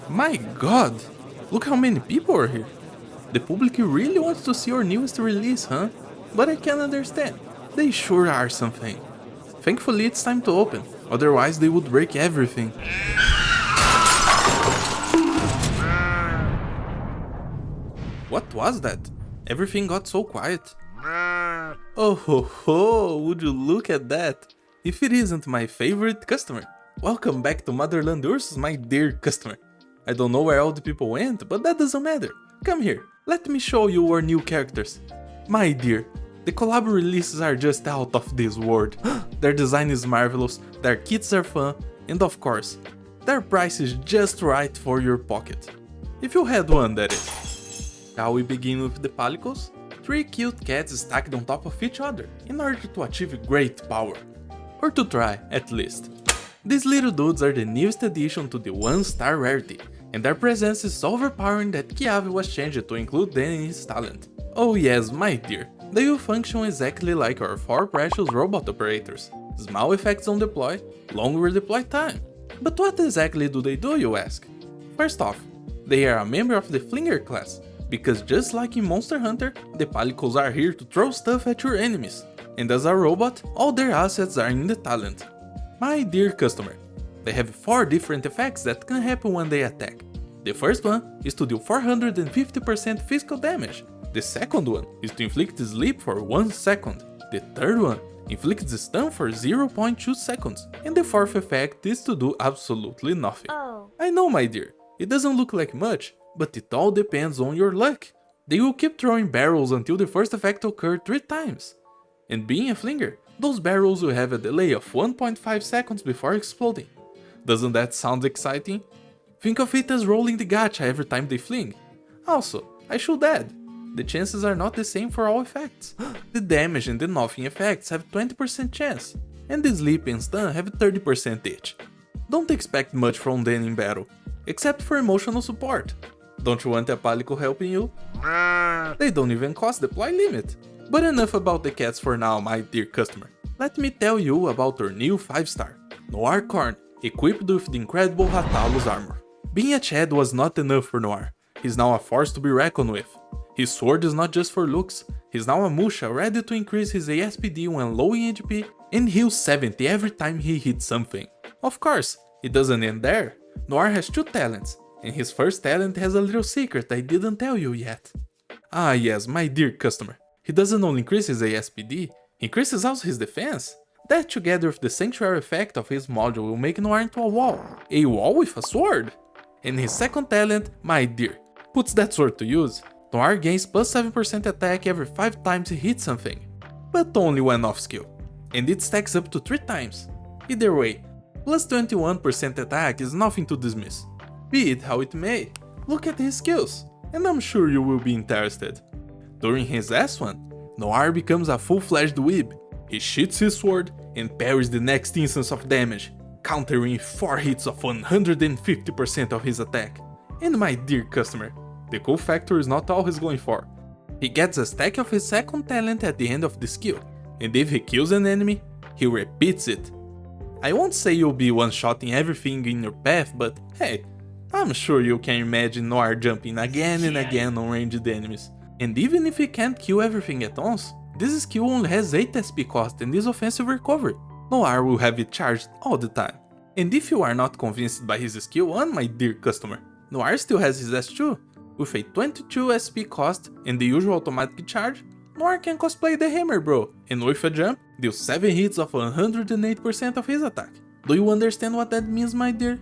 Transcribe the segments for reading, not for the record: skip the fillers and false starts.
My god! Look how many people are here. The public really wants to see our newest release, huh? But I can understand. They sure are something. Thankfully it's time to open, otherwise they would break everything. What was that? Everything got so quiet. Oh ho ho, would you look at that? If it isn't my favorite customer. Welcome back to Motherland Ursus, my dear customer. I don't know where all the people went, but that doesn't matter. Come here, let me show you our new characters. My dear, the collab releases are just out of this world. Their design is marvelous, their kits are fun, and of course, their price is just right for your pocket. If you had one, that is. Shall we begin with the Palicos? 3 cute cats stacked on top of each other, in order to achieve great power. Or to try, at least. These little dudes are the newest addition to the 1-star rarity, and their presence is so overpowering that Chiave was changed to include them in his talent. Oh yes, my dear, they will function exactly like our 4 precious robot operators. Small effects on deploy, longer deploy time. But what exactly do they do, you ask? First off, they are a member of the Flinger class, because just like in Monster Hunter, the Palicos are here to throw stuff at your enemies. And as a robot, all their assets are in the talent. My dear customer, they have 4 different effects that can happen when they attack. The first one is to deal 450% physical damage. The second one is to inflict sleep for 1 second. The third one inflicts stun for 0.2 seconds. And the fourth effect is to do absolutely nothing. I know, my dear, it doesn't look like much, but it all depends on your luck. They will keep throwing barrels until the first effect occurs 3 times. And being a flinger, those barrels will have a delay of 1.5 seconds before exploding. Doesn't that sound exciting? Think of it as rolling the gacha every time they fling. Also, I should add, the chances are not the same for all effects. The damage and the nothing effects have 20% chance, and the sleep and stun have 30% each. Don't expect much from them in battle, except for emotional support. Don't you want a Palico helping you? They don't even cost deploy limit. But enough about the cats for now, my dear customer. Let me tell you about our new 5-star, Noir Corn, equipped with the incredible Rathalos armor. Being a Chad was not enough for Noir, he's now a force to be reckoned with. His sword is not just for looks, he's now a Musha ready to increase his ASPD when low in HP and heal 70 every time he hits something. Of course, it doesn't end there. Noir has 2 talents, and his first talent has a little secret I didn't tell you yet. Ah yes, my dear customer. He doesn't only increase his ASPD, he increases also his defense. That together with the sanctuary effect of his module will make Noir into a wall. A wall with a sword? And his second talent, my dear, puts that sword to use. Noir gains plus 7% attack every 5 times he hits something. But only when off skill. And it stacks up to 3 times. Either way, plus 21% attack is nothing to dismiss. Be it how it may, look at his skills, and I'm sure you will be interested. During his S1, Noir becomes a full-fledged weeb. He shoots his sword and parries the next instance of damage, countering 4 hits of 150% of his attack. And my dear customer, the cool factor is not all he's going for. He gets a stack of his second talent at the end of the skill, and if he kills an enemy, he repeats it. I won't say you'll be one-shotting everything in your path, but hey, I'm sure you can imagine Noir jumping again and again on ranged enemies. And even if he can't kill everything at once, this skill only has 8 SP cost and is offensive recovery. Noir will have it charged all the time. And if you are not convinced by his skill 1, my dear customer, Noir still has his S2. With a 22 SP cost and the usual automatic charge, Noir can cosplay the Hammer Bro, and with a jump, deal 7 hits of 108% of his attack. Do you understand what that means, my dear?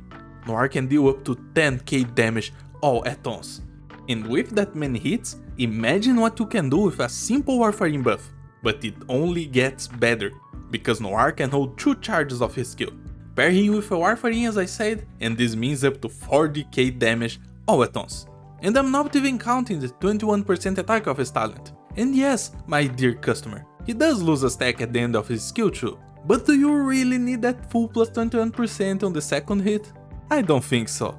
Noir can deal up to 10k damage all at once. And with that many hits, imagine what you can do with a simple Warfarin buff. But it only gets better, because Noir can hold 2 charges of his skill. Pair him with a Warfarin as I said, and this means up to 40k damage all at once. And I'm not even counting the 21% attack of his talent. And yes, my dear customer, he does lose a stack at the end of his skill too. But do you really need that full plus 21% on the second hit? I don't think so.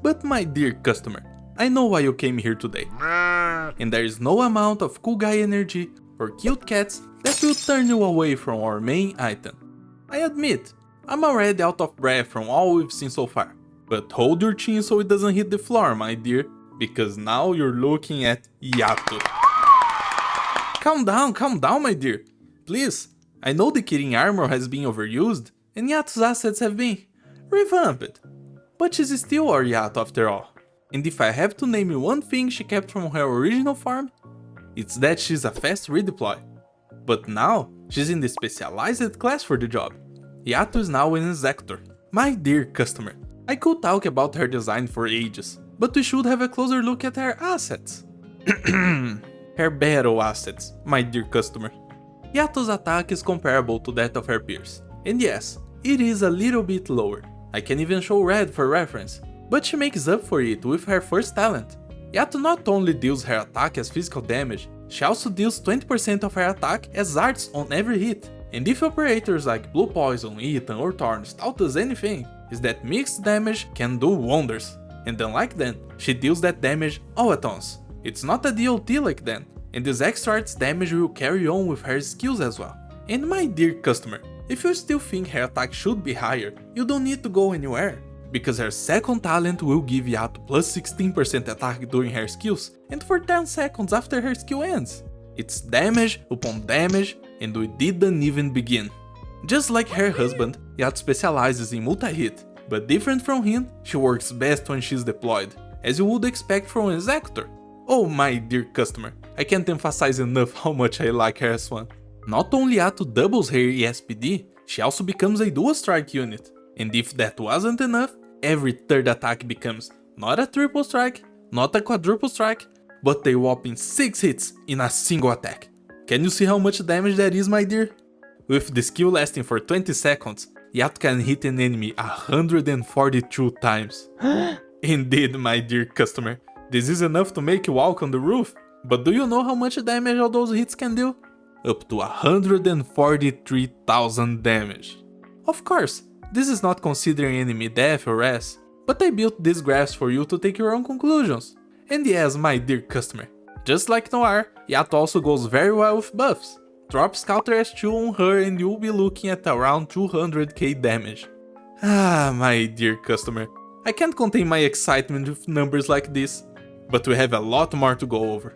But my dear customer, I know why you came here today. And there is no amount of cool guy energy or cute cats that will turn you away from our main item. I admit, I'm already out of breath from all we've seen so far. But hold your chin so it doesn't hit the floor, my dear, because now you're looking at Yato. Calm down, my dear. Please, I know the Kirin armor has been overused, and Yato's assets have been revamped. But she's still our Yato after all. And if I have to name you one thing she kept from her original form, it's that she's a fast redeploy. But now, she's in the specialized class for the job. Yato is now an Executor. My dear customer, I could talk about her design for ages, but we should have a closer look at her assets. Her battle assets, my dear customer. Yato's attack is comparable to that of her peers. And yes, it is a little bit lower. I can even show red for reference. But she makes up for it with her first talent. Yato not only deals her attack as physical damage, she also deals 20% of her attack as arts on every hit. And if operators like Blue Poison, Ethan or Thorns taught us anything, is that mixed damage can do wonders. And unlike them, she deals that damage all at once. It's not a DOT like them, and this extra arts damage will carry on with her skills as well. And my dear customer, if you still think her attack should be higher, you don't need to go anywhere. Because her second talent will give Yato plus 16% attack during her skills, and for 10 seconds after her skill ends. It's damage upon damage, and we didn't even begin. Just like her husband, Yato specializes in multi-hit, but different from him, she works best when she's deployed, as you would expect from an Executor. Oh my dear customer, I can't emphasize enough how much I like her as one. Not only Yato doubles her ESPD, she also becomes a dual strike unit. And if that wasn't enough, every third attack becomes not a triple strike, not a quadruple strike, but a whopping 6 hits in a single attack. Can you see how much damage that is, my dear? With the skill lasting for 20 seconds, Yato can hit an enemy 142 times. Indeed, my dear customer, this is enough to make you walk on the roof. But do you know how much damage all those hits can do? Up to 143,000 damage. Of course, this is not considering enemy death or S, but I built these graphs for you to take your own conclusions. And yes, my dear customer, just like Noir, Yato also goes very well with buffs. Drop Scouter S2 on her and you'll be looking at around 200k damage. Ah, my dear customer, I can't contain my excitement with numbers like this, but we have a lot more to go over.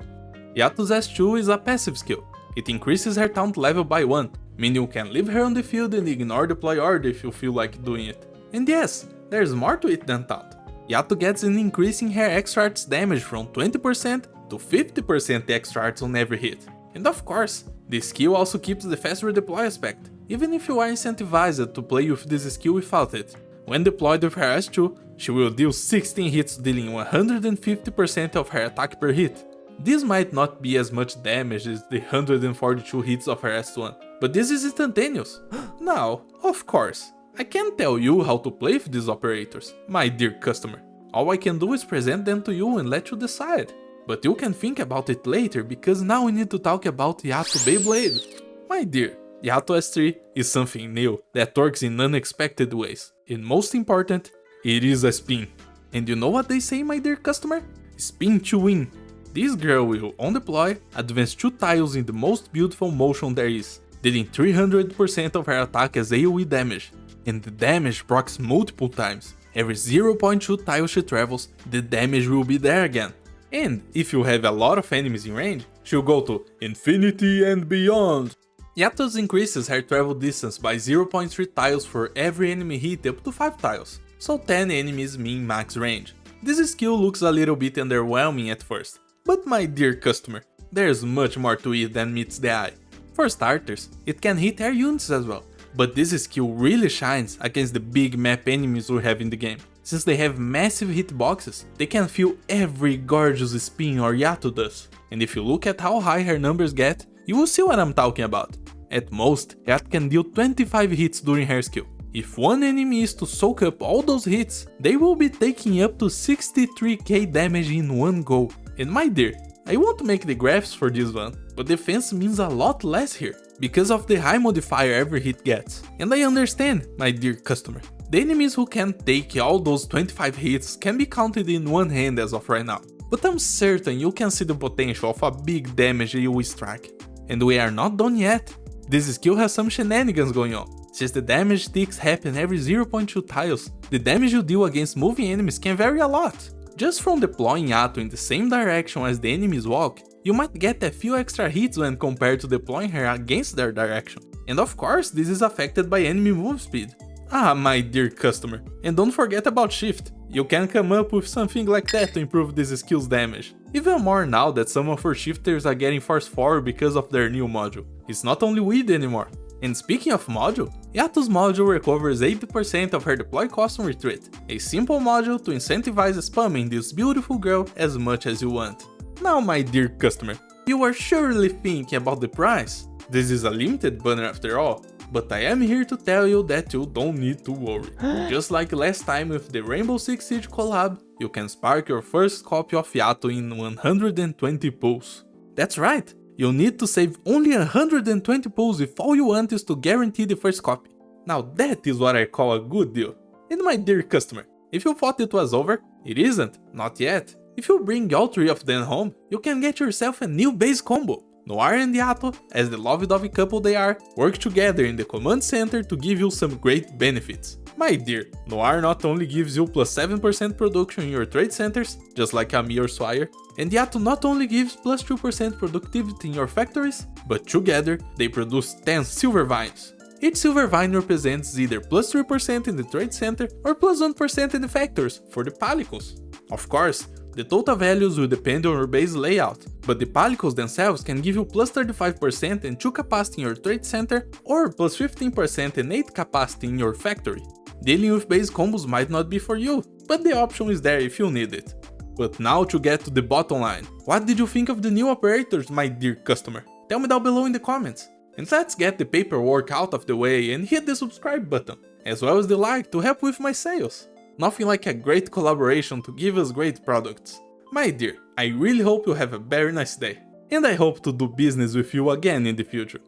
Yato's S2 is a passive skill. It increases her taunt level by 1, meaning you can leave her on the field and ignore deploy order if you feel like doing it. And yes, there's more to it than taunt. Yato gets an increase in her extra arts damage from 20% to 50% extra arts on every hit. And of course, this skill also keeps the fast redeploy aspect, even if you are incentivized to play with this skill without it. When deployed with her S2, she will deal 16 hits dealing 150% of her attack per hit. This might not be as much damage as the 142 hits of her S1, but this is instantaneous. Now, of course, I can't tell you how to play with these operators, my dear customer. All I can do is present them to you and let you decide. But you can think about it later because now we need to talk about Yato Beyblade. My dear, Yato S3 is something new that works in unexpected ways. And most important, it is a spin. And you know what they say, my dear customer? Spin to win. This girl will, on deploy, advance 2 tiles in the most beautiful motion there is, dealing 300% of her attack as AoE damage. And the damage procs multiple times. Every 0.2 tiles she travels, the damage will be there again. And if you have a lot of enemies in range, she'll go to infinity and beyond. Yato increases her travel distance by 0.3 tiles for every enemy hit up to 5 tiles, so 10 enemies mean max range. This skill looks a little bit underwhelming at first, but my dear customer, there's much more to it than meets the eye. For starters, it can hit air units as well, but this skill really shines against the big map enemies we have in the game. Since they have massive hitboxes, they can feel every gorgeous spin our Yato does. And if you look at how high her numbers get, you will see what I'm talking about. At most, Yato can deal 25 hits during her skill. If one enemy is to soak up all those hits, they will be taking up to 63k damage in one go. And my dear, I won't make the graphs for this one, but defense means a lot less here, because of the high modifier every hit gets. And I understand, my dear customer. The enemies who can take all those 25 hits can be counted in one hand as of right now, but I'm certain you can see the potential of a big damage AoE strike. And we are not done yet. This skill has some shenanigans going on. Since the damage ticks happen every 0.2 tiles, The damage you deal against moving enemies can vary a lot. Just from deploying Yato in the same direction as the enemies walk, you might get a few extra hits when compared to deploying her against their direction. And of course, this is affected by enemy move speed. Ah, my dear customer, and don't forget about shift. You can come up with something like that to improve this skill's damage. Even more now that some of her shifters are getting force forward because of their new module. It's not only weed anymore. And speaking of module, Yato's module recovers 80% of her deploy cost on retreat, a simple module to incentivize spamming this beautiful girl as much as you want. Now my dear customer, you are surely thinking about the price. This is a limited banner after all, but I am here to tell you that you don't need to worry. Just like last time with the Rainbow Six Siege collab, you can spark your first copy of Yato in 120 pulls. That's right, you'll need to save only 120 pulls if all you want is to guarantee the first copy. Now that is what I call a good deal. And my dear customer, if you thought it was over, it isn't, not yet. If you bring all 3 of them home, you can get yourself a new base combo. Noir and Yato, as the lovey-dovey couple they are, work together in the command center to give you some great benefits. My dear, Noir not only gives you plus 7% production in your trade centers, just like Ami or Swire, and Yato not only gives plus 2% productivity in your factories, but together they produce 10 silver vines. Each silver vine represents either plus 3% in the trade center or plus 1% in the factories for the palicles. Of course, the total values will depend on your base layout, but the palicles themselves can give you plus 35% and 2 capacity in your trade center or plus 15% and 8 capacity in your factory. Dealing with base combos might not be for you, but the option is there if you need it. But now to get to the bottom line, what did you think of the new operators, my dear customer? Tell me down below in the comments. And let's get the paperwork out of the way and hit the subscribe button, as well as the like to help with my sales. Nothing like a great collaboration to give us great products. My dear, I really hope you have a very nice day, and I hope to do business with you again in the future.